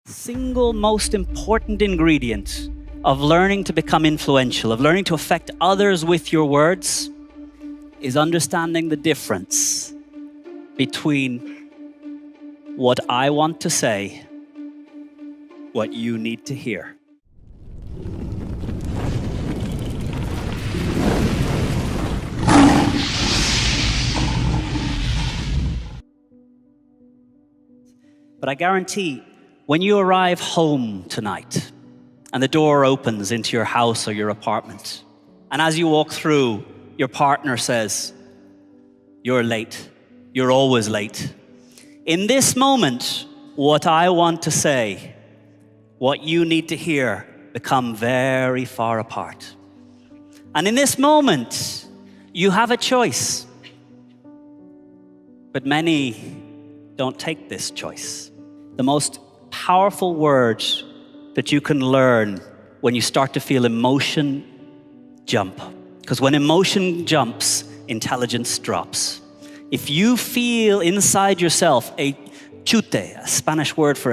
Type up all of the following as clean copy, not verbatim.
Single most important ingredient of learning to become influential, of learning to affect others with your words, is understanding the difference between what I want to say, what you need to hear. But I guarantee, when you arrive home tonight and the door opens into your house or your apartment, and as you walk through, your partner says, "You're late. You're always late." In this moment, what I want to say, what you need to hear, become very far apart. And in this moment, you have a choice. But many don't take this choice. The most powerful word that you can learn when you start to feel emotion jump. Because when emotion jumps, intelligence drops. If you feel inside yourself a chute, a Spanish word for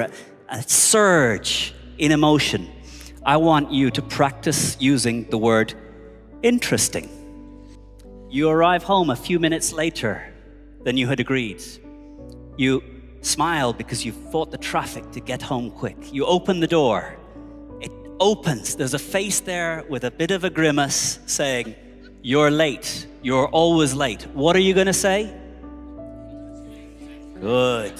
a surge in emotion, I want you to practice using the word interesting. You arrive home a few minutes later than you had agreed. You smile because you fought the traffic to get home quick. You open the door. It opens. There's a face there with a bit of a grimace saying, "You're late. You're always late." What are you going to say? Good.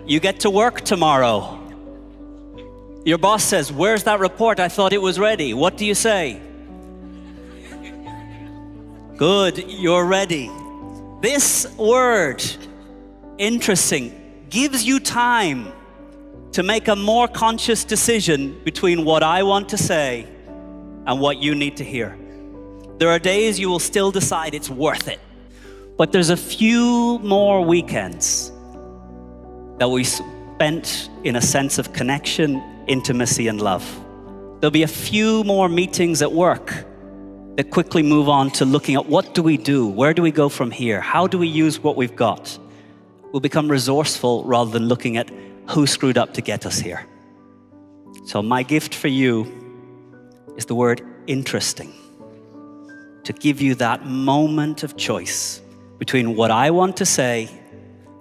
You get to work tomorrow. Your boss says, "Where's that report? I thought it was ready." What do you say? Good. You're ready. This word, interesting, gives you time to make a more conscious decision between what I want to say and what you need to hear. There are days you will still decide it's worth it. But there's a few more weekends that we spent in a sense of connection, intimacy, and love. There'll be a few more meetings at work that quickly move on to looking at what do we do? Where do we go from here? How do we use what we've got? We'll become resourceful rather than looking at who screwed up to get us here. So my gift for you is the word interesting, to give you that moment of choice between what I want to say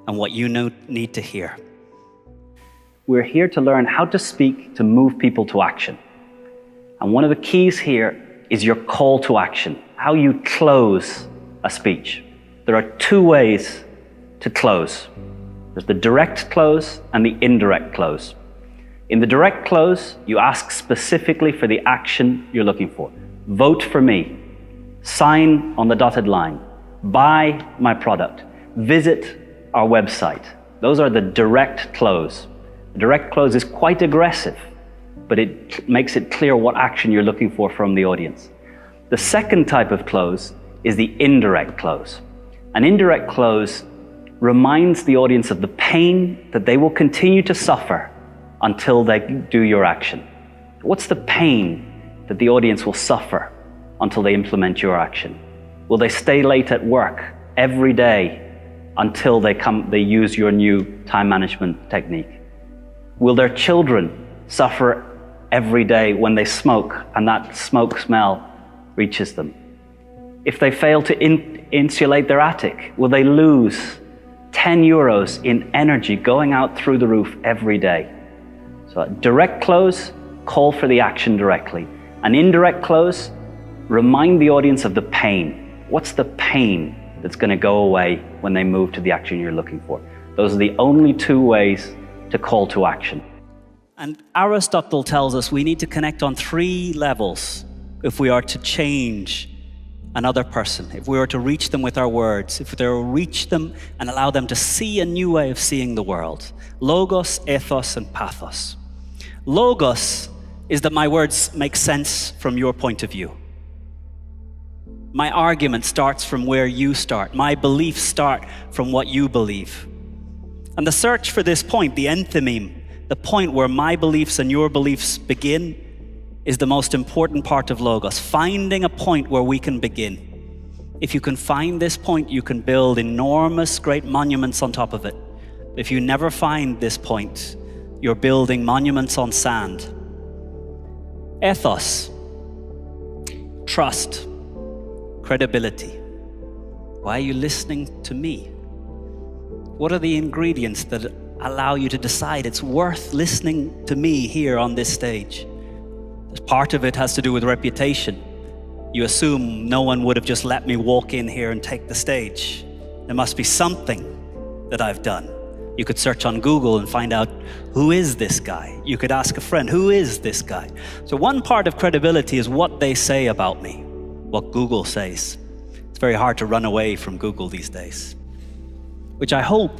and what you need to hear. We're here to learn how to speak to move people to action. And one of the keys here is your call to action, how you close a speech. There are two ways to close. There's the direct close and the indirect close. In the direct close, you ask specifically for the action you're looking for. Vote for me. Sign on the dotted line. Buy my product. Visit our website. Those are the direct close. The direct close is quite aggressive, but it makes it clear what action you're looking for from the audience. The second type of close is the indirect close. An indirect close reminds the audience of the pain that they will continue to suffer until they do your action. What's the pain that the audience will suffer until they implement your action? Will they stay late at work every day until they use your new time management technique? Will their children suffer every day when they smoke and that smoke smell reaches them? If they fail to insulate their attic, will they lose 10 euros in energy going out through the roof every day? So a direct close, call for the action directly. An indirect close, remind the audience of the pain. What's the pain that's going to go away when they move to the action you're looking for? Those are the only two ways to call to action. And Aristotle tells us we need to connect on three levels if we are to change another person, if we are to reach them with our words, if we are to reach them and allow them to see a new way of seeing the world. Logos, ethos, and pathos. Logos is that my words make sense from your point of view. My argument starts from where you start. My beliefs start from what you believe. And the search for this point, the enthymeme, the point where my beliefs and your beliefs begin, is the most important part of Logos, finding a point where we can begin. If you can find this point, you can build enormous, great monuments on top of it. If you never find this point, you're building monuments on sand. Ethos, trust, credibility. Why are you listening to me? What are the ingredients that allow you to decide it's worth listening to me here on this stage? Part of it has to do with reputation. You assume no one would have just let me walk in here and take the stage. There must be something that I've done. You could search on Google and find out, who is this guy? You could ask a friend, who is this guy? So one part of credibility is what they say about me, what Google says. It's very hard to run away from Google these days, which I hope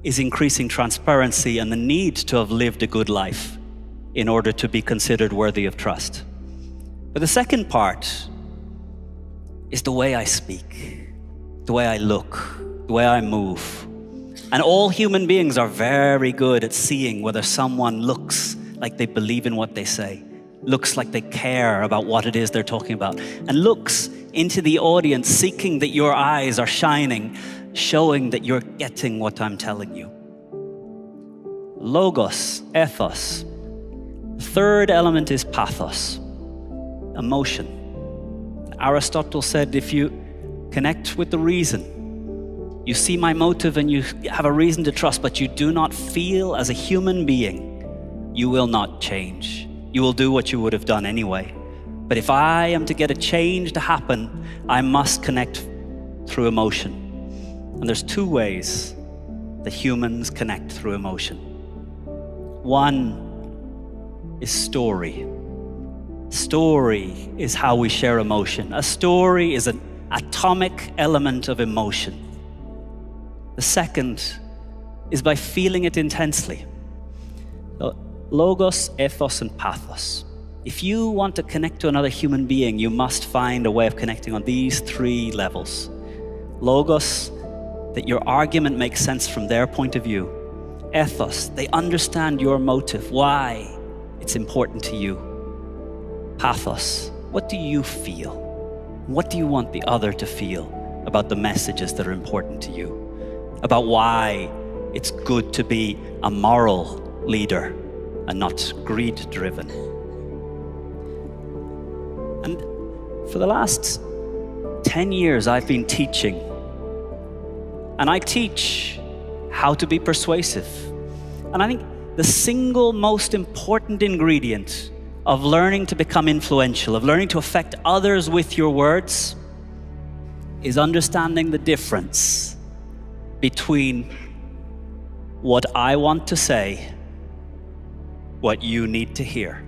is increasing transparency and the need to have lived a good life in order to be considered worthy of trust. But the second part is the way I speak, the way I look, the way I move. And all human beings are very good at seeing whether someone looks like they believe in what they say, looks like they care about what it is they're talking about, and looks into the audience seeking that your eyes are shining, showing that you're getting what I'm telling you. Logos, ethos. The third element is pathos, emotion. Aristotle said, if you connect with the reason, you see my motive and you have a reason to trust, but you do not feel as a human being, you will not change. You will do what you would have done anyway. But if I am to get a change to happen, I must connect through emotion. And there's two ways that humans connect through emotion. One is story. Story is how we share emotion. A story is an atomic element of emotion. The second is by feeling it intensely. Logos, ethos, and pathos. If you want to connect to another human being, you must find a way of connecting on these three levels. Logos, that your argument makes sense from their point of view. Ethos, they understand your motive, why it's important to you. Pathos, what do you feel? What do you want the other to feel about the messages that are important to you? About why it's good to be a moral leader and not greed-driven. And for the last 10 years, I've been teaching. And I teach how to be persuasive. And I think the single most important ingredient of learning to become influential, of learning to affect others with your words, is understanding the difference between what I want to say, what you need to hear.